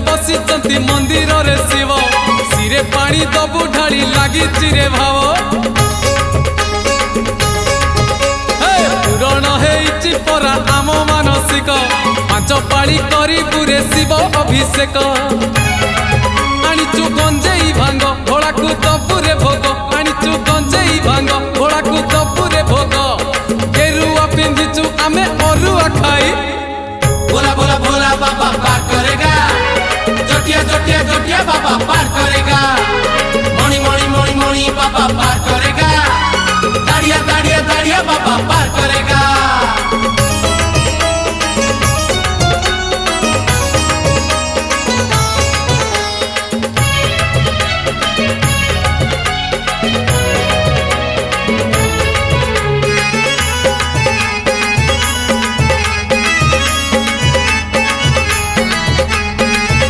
बसिचंती मंदिर रे शिव सिरे पानी दबु ढाली लागी रे भाव पूरण हेइछि परा आम मानसिक पांच पाली करी पुरे शिव अभिषेक आनिचु गंजेई भांग भोला को दबुरे भोग